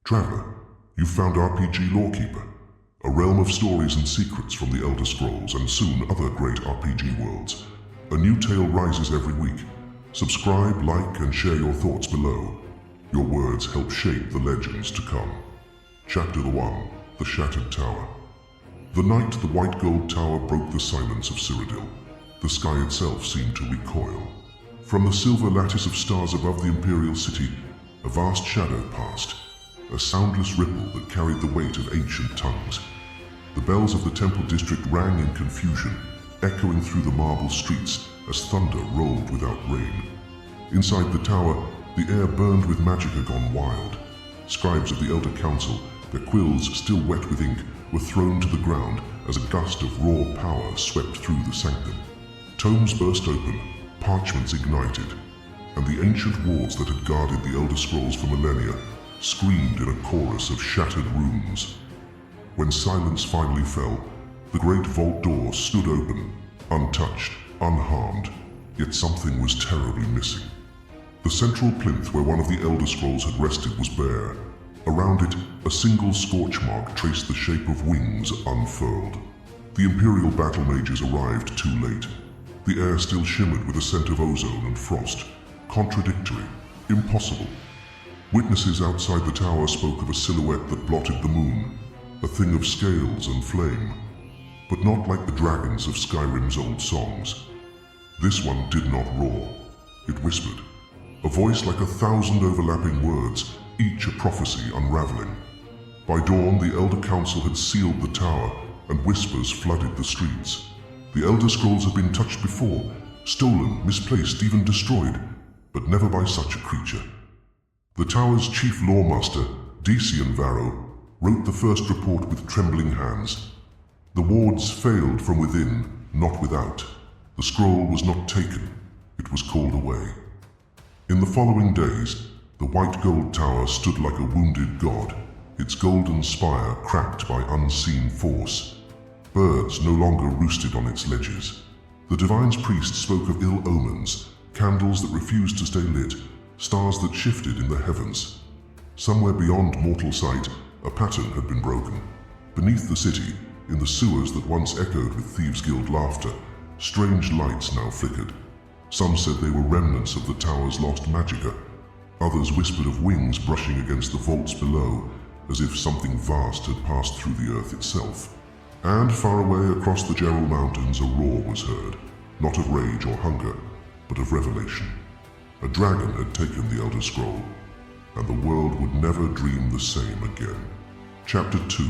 Traveler, you've found RPG Lorekeeper, a realm of stories and secrets from the Elder Scrolls and soon other great RPG worlds. A new tale rises every week. Subscribe, like, and share your thoughts below. Your words help shape the legends to come. Chapter 1: The Shattered Tower. The night the white gold tower broke the silence of Cyrodiil, the sky itself seemed to recoil. From the silver lattice of stars above the Imperial City, a vast shadow passed, a soundless ripple that carried the weight of ancient tongues. The bells of the Temple District rang in confusion, echoing through the marble streets as thunder rolled without rain. Inside the tower, the air burned with magic gone wild. Scribes of the Elder Council, their quills still wet with ink, were thrown to the ground as a gust of raw power swept through the sanctum. Tomes burst open, parchments ignited, and the ancient wards that had guarded the Elder Scrolls for millennia screamed in a chorus of shattered runes. When silence finally fell, the great vault door stood open, untouched, unharmed, yet something was terribly missing. The central plinth where one of the Elder Scrolls had rested was bare. Around it, a single scorch mark traced the shape of wings unfurled. The Imperial battle mages arrived too late. The air still shimmered with a scent of ozone and frost. Contradictory, impossible. Witnesses outside the tower spoke of a silhouette that blotted the moon, a thing of scales and flame, but not like the dragons of Skyrim's old songs. This one did not roar. It whispered, a voice like 1,000 overlapping words, each a prophecy unraveling. By dawn, the Elder Council had sealed the tower, and whispers flooded the streets. The Elder Scrolls had been touched before, stolen, misplaced, even destroyed, but never by such a creature. The tower's chief lawmaster, Decian Varro, wrote the first report with trembling hands. The wards failed from within, not without. The scroll was not taken, it was called away. In the following days, the white gold tower stood like a wounded god, its golden spire cracked by unseen force. Birds no longer roosted on its ledges. The divine's priest spoke of ill omens, candles that refused to stay lit, stars that shifted in the heavens. Somewhere beyond mortal sight, a pattern had been broken. Beneath the city, in the sewers that once echoed with Thieves' Guild laughter, strange lights now flickered. Some said they were remnants of the tower's lost magicka. Others whispered of wings brushing against the vaults below, as if something vast had passed through the earth itself. And far away across the Gerald Mountains a roar was heard, not of rage or hunger, but of revelation. A dragon had taken the Elder Scroll, and the world would never dream the same again. Chapter 2.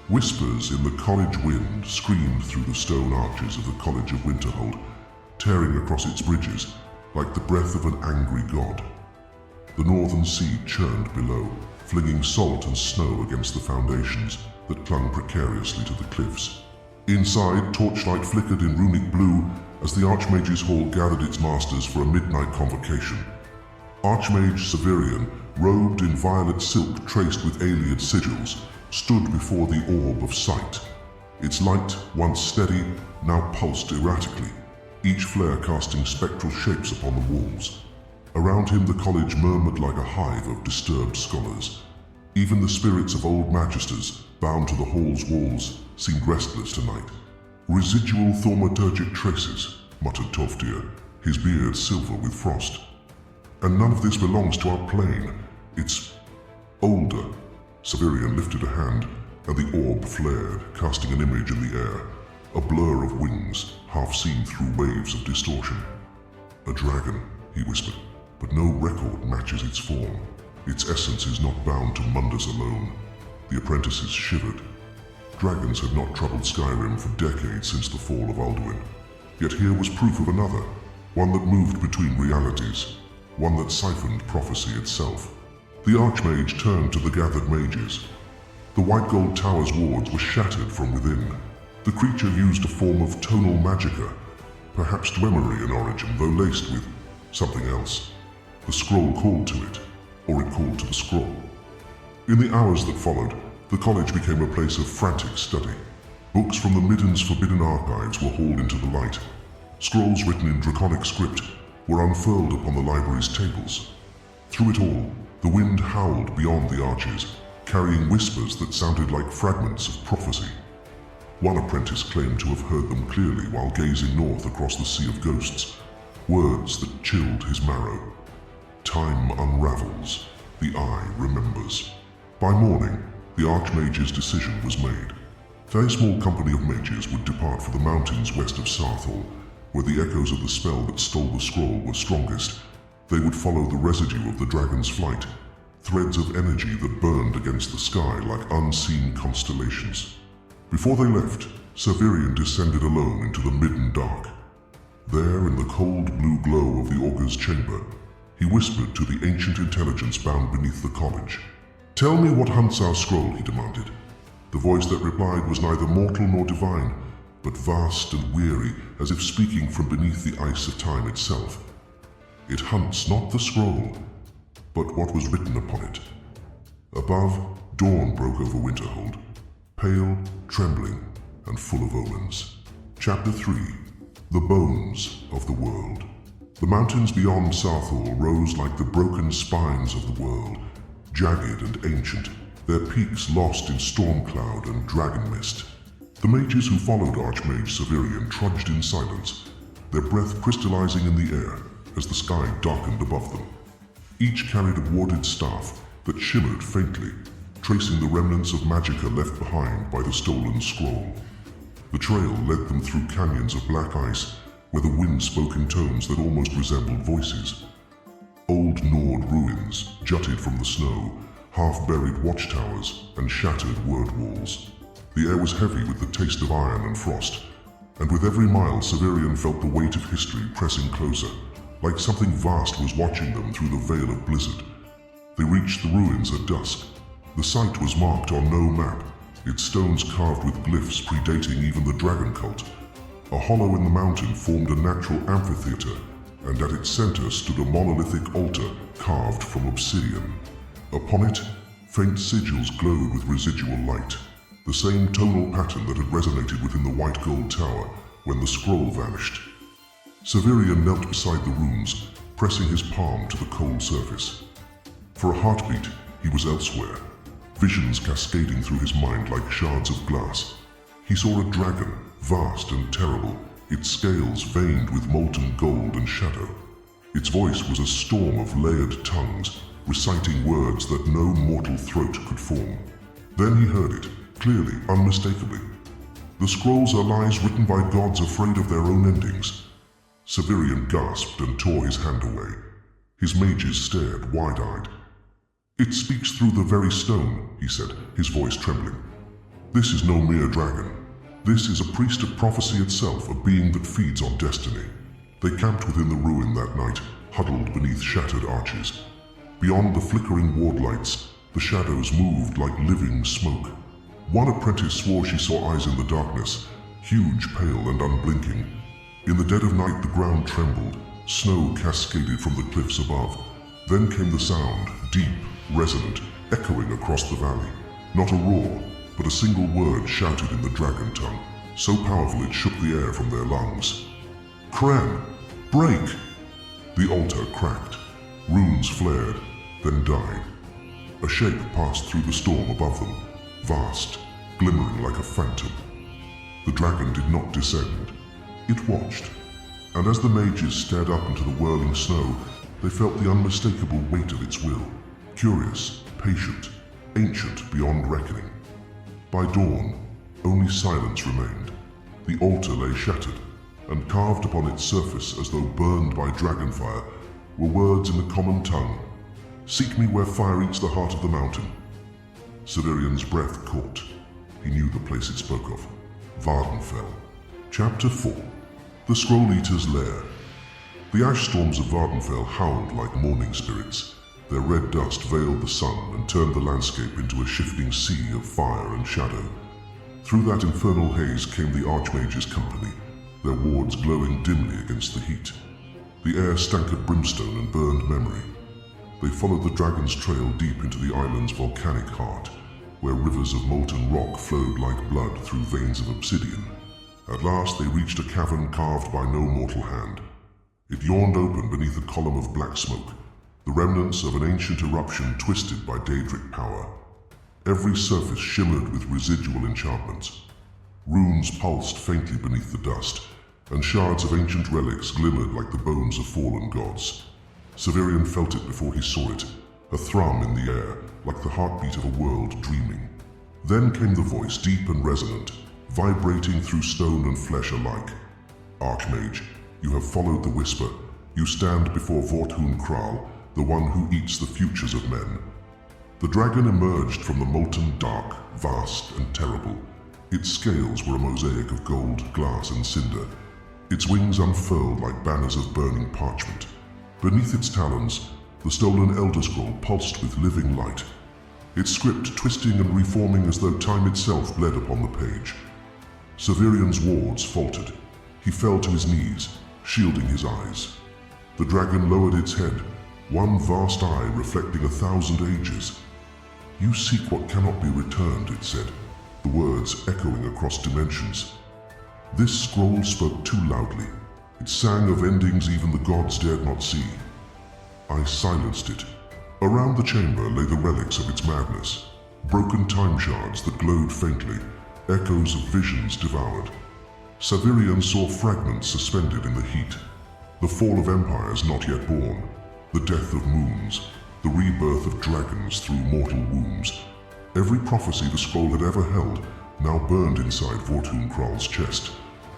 Whispers in the college wind screamed through the stone arches of the College of Winterhold, tearing across its bridges like the breath of an angry god. The northern sea churned below, flinging salt and snow against the foundations that clung precariously to the cliffs. Inside, torchlight flickered in runic blue as the Archmage's Hall gathered its masters for a midnight convocation. Archmage Severian, robed in violet silk traced with Ayleid sigils, stood before the orb of sight. Its light, once steady, now pulsed erratically, each flare casting spectral shapes upon the walls. Around him the college murmured like a hive of disturbed scholars. Even the spirits of old magisters, bound to the hall's walls, seemed restless tonight. Residual thaumaturgic traces, muttered Toftir, his beard silver with frost. And none of this belongs to our plane. It's older. Severian lifted a hand, and the orb flared, casting an image in the air, a blur of wings, half seen through waves of distortion. A dragon, he whispered, but no record matches its form. Its essence is not bound to Mundus alone. The apprentices shivered. Dragons had not troubled Skyrim for decades since the fall of Alduin. Yet here was proof of another, one that moved between realities, one that siphoned prophecy itself. The Archmage turned to the gathered mages. The white gold tower's wards were shattered from within. The creature used a form of tonal magicka, perhaps Dwemery in origin, though laced with something else. The scroll called to it, or it called to the scroll. In the hours that followed, the college became a place of frantic study. Books from the Midden's forbidden archives were hauled into the light. Scrolls written in draconic script were unfurled upon the library's tables. Through it all, the wind howled beyond the arches, carrying whispers that sounded like fragments of prophecy. One apprentice claimed to have heard them clearly while gazing north across the Sea of Ghosts, words that chilled his marrow. Time unravels, the eye remembers. By morning, the Archmage's decision was made. A very small company of mages would depart for the mountains west of Sarthal, where the echoes of the spell that stole the scroll were strongest. They would follow the residue of the dragon's flight, threads of energy that burned against the sky like unseen constellations. Before they left, Severian descended alone into the midden dark. There, in the cold blue glow of the Augur's chamber, he whispered to the ancient intelligence bound beneath the college. "Tell me what hunts our scroll," he demanded. The voice that replied was neither mortal nor divine, but vast and weary, as if speaking from beneath the ice of time itself. "It hunts not the scroll, but what was written upon it." Above, dawn broke over Winterhold, pale, trembling, and full of omens. Chapter 3. The Bones of the World. The mountains beyond Sarthal rose like the broken spines of the world, jagged and ancient, their peaks lost in storm cloud and dragon mist. The mages who followed Archmage Severian trudged in silence, their breath crystallizing in the air as the sky darkened above them. Each carried a warded staff that shimmered faintly, tracing the remnants of magicka left behind by the stolen scroll. The trail led them through canyons of black ice, where the wind spoke in tones that almost resembled voices. Old Nord ruins jutted from the snow, half-buried watchtowers and shattered word walls. The air was heavy with the taste of iron and frost, and with every mile Severian felt the weight of history pressing closer, like something vast was watching them through the veil of blizzard. They reached the ruins at dusk. The site was marked on no map, its stones carved with glyphs predating even the dragon cult. A hollow in the mountain formed a natural amphitheater, and at its center stood a monolithic altar carved from obsidian. Upon it, faint sigils glowed with residual light, the same tonal pattern that had resonated within the white gold tower when the scroll vanished. Severian knelt beside the runes, pressing his palm to the cold surface. For a heartbeat, he was elsewhere, visions cascading through his mind like shards of glass. He saw a dragon, vast and terrible, its scales veined with molten gold and shadow. Its voice was a storm of layered tongues, reciting words that no mortal throat could form. Then he heard it, clearly, unmistakably. "The scrolls are lies written by gods afraid of their own endings." Severian gasped and tore his hand away. His mages stared wide-eyed. "It speaks through the very stone," he said, his voice trembling. "This is no mere dragon. This is a priest of prophecy itself, a being that feeds on destiny." They camped within the ruin that night, huddled beneath shattered arches. Beyond the flickering ward lights, the shadows moved like living smoke. One apprentice swore she saw eyes in the darkness, huge, pale, and unblinking. In the dead of night, the ground trembled, snow cascaded from the cliffs above. Then came the sound, deep, resonant, echoing across the valley. Not a roar, but a single word shouted in the dragon tongue, so powerful it shook the air from their lungs. "Kren, break!" The altar cracked. Runes flared, then died. A shape passed through the storm above them, vast, glimmering like a phantom. The dragon did not descend. It watched, and as the mages stared up into the whirling snow, they felt the unmistakable weight of its will, curious, patient, ancient beyond reckoning. By dawn, only silence remained. The altar lay shattered, and carved upon its surface as though burned by dragonfire were words in the common tongue. "Seek me where fire eats the heart of the mountain." Severian's breath caught. He knew the place it spoke of. Vardenfell. Chapter 4. The Scroll Eater's Lair. The ash storms of Vardenfell howled like mourning spirits. Their red dust veiled the sun and turned the landscape into a shifting sea of fire and shadow. Through that infernal haze came the Archmage's company, their wards glowing dimly against the heat. The air stank of brimstone and burned memory. They followed the dragon's trail deep into the island's volcanic heart, where rivers of molten rock flowed like blood through veins of obsidian. At last they reached a cavern carved by no mortal hand. It yawned open beneath a column of black smoke, the remnants of an ancient eruption twisted by Daedric power. Every surface shimmered with residual enchantments. Runes pulsed faintly beneath the dust, and shards of ancient relics glimmered like the bones of fallen gods. Severian felt it before he saw it, a thrum in the air, like the heartbeat of a world dreaming. Then came the voice, deep and resonant, vibrating through stone and flesh alike. Archmage, you have followed the whisper. You stand before Vorthun Kral, the one who eats the futures of men. The dragon emerged from the molten dark, vast and terrible. Its scales were a mosaic of gold, glass and cinder. Its wings unfurled like banners of burning parchment. Beneath its talons, the stolen Elder Scroll pulsed with living light, its script twisting and reforming as though time itself bled upon the page. Severian's wards faltered. He fell to his knees, shielding his eyes. The dragon lowered its head, one vast eye reflecting 1,000 ages. You seek what cannot be returned, it said, the words echoing across dimensions. This scroll spoke too loudly. It sang of endings even the gods dared not see. I silenced it. Around the chamber lay the relics of its madness, broken time shards that glowed faintly, echoes of visions devoured. Severian saw fragments suspended in the heat, the fall of empires not yet born, the death of moons, the rebirth of dragons through mortal wombs. Every prophecy the scroll had ever held now burned inside Vorthun Kral's chest.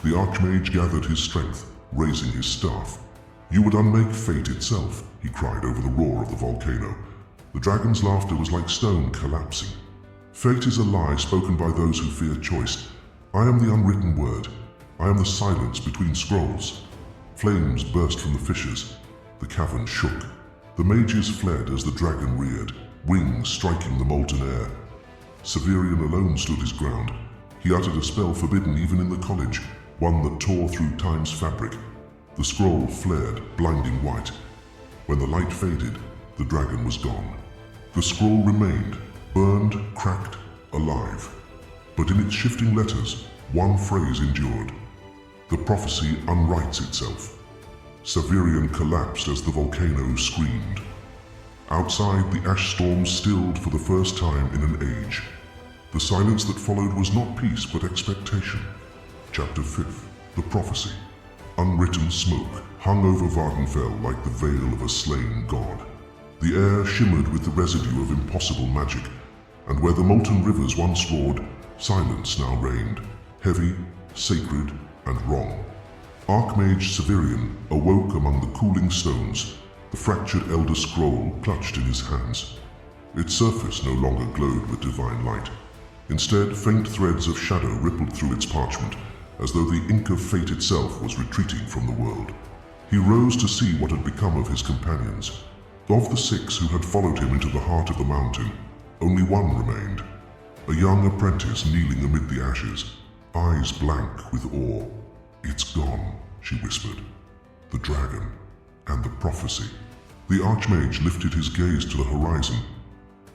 The Archmage gathered his strength, raising his staff. You would unmake fate itself, he cried over the roar of the volcano. The dragon's laughter was like stone collapsing. Fate is a lie spoken by those who fear choice. I am the unwritten word. I am the silence between scrolls. Flames burst from the fissures. The cavern shook. The mages fled as the dragon reared, wings striking the molten air. Severian alone stood his ground. He uttered a spell forbidden even in the college, one that tore through time's fabric. The scroll flared, blinding white. When the light faded, the dragon was gone. The scroll remained, burned, cracked, alive. But in its shifting letters, one phrase endured. The prophecy unwrites itself. Severian collapsed as the volcano screamed. Outside, the ash storm stilled for the first time in an age. The silence that followed was not peace, but expectation. Chapter 5. The Prophecy. Unwritten smoke hung over Vardenfell like the veil of a slain god. The air shimmered with the residue of impossible magic, and where the molten rivers once roared, silence now reigned, heavy, sacred, and wrong. Archmage Severian awoke among the cooling stones, the fractured Elder Scroll clutched in his hands. Its surface no longer glowed with divine light. Instead, faint threads of shadow rippled through its parchment, as though the ink of fate itself was retreating from the world. He rose to see what had become of his companions. Of the 6 who had followed him into the heart of the mountain, only one remained, a young apprentice kneeling amid the ashes, eyes blank with awe. It's gone, she whispered. The dragon and the prophecy. The Archmage lifted his gaze to the horizon.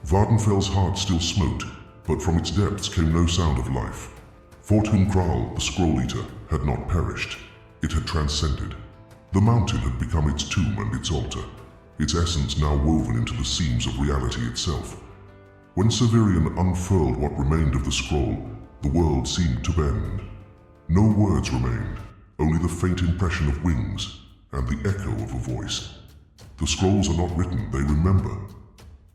Vardenfell's heart still smote, but from its depths came no sound of life. Vorthun Kral, the Scroll Eater, had not perished. It had transcended. The mountain had become its tomb and its altar, its essence now woven into the seams of reality itself. When Severian unfurled what remained of the scroll, the world seemed to bend. No words remained, only the faint impression of wings and the echo of a voice. The scrolls are not written, they remember.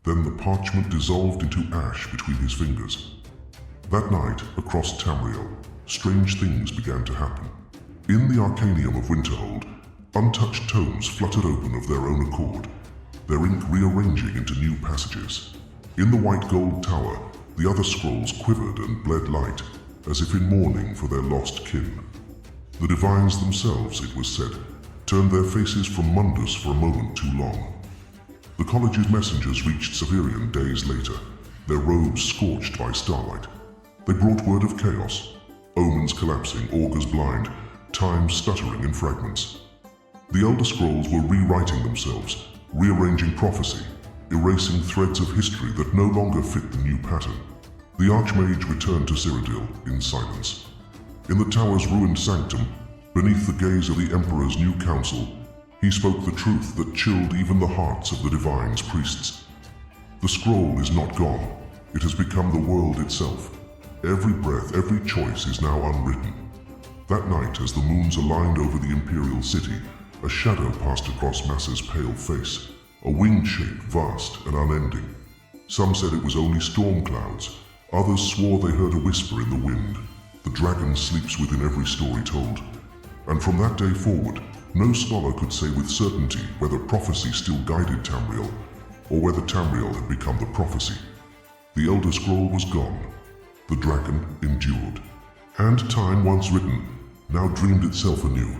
Then the parchment dissolved into ash between his fingers. That night, across Tamriel, strange things began to happen. In the Arcanium of Winterhold, untouched tomes fluttered open of their own accord, their ink rearranging into new passages. In the white gold tower, the other scrolls quivered and bled light, as if in mourning for their lost kin. The divines themselves, it was said, turned their faces from Mundus for a moment too long. The college's messengers reached Severian days later, their robes scorched by starlight. They brought word of chaos, omens collapsing, augurs blind, time stuttering in fragments. The Elder Scrolls were rewriting themselves, rearranging prophecy, erasing threads of history that no longer fit the new pattern. The Archmage returned to Cyrodiil in silence. In the tower's ruined sanctum, beneath the gaze of the Emperor's new council, he spoke the truth that chilled even the hearts of the Divine's priests. The scroll is not gone. It has become the world itself. Every breath, every choice is now unwritten. That night, as the moons aligned over the imperial city, a shadow passed across Massa's pale face, a winged shape, vast and unending. Some said it was only storm clouds. Others swore they heard a whisper in the wind. The dragon sleeps within every story told. And from that day forward, no scholar could say with certainty whether prophecy still guided Tamriel, or whether Tamriel had become the prophecy. The Elder Scroll was gone. The dragon endured. And time once written, now dreamed itself anew.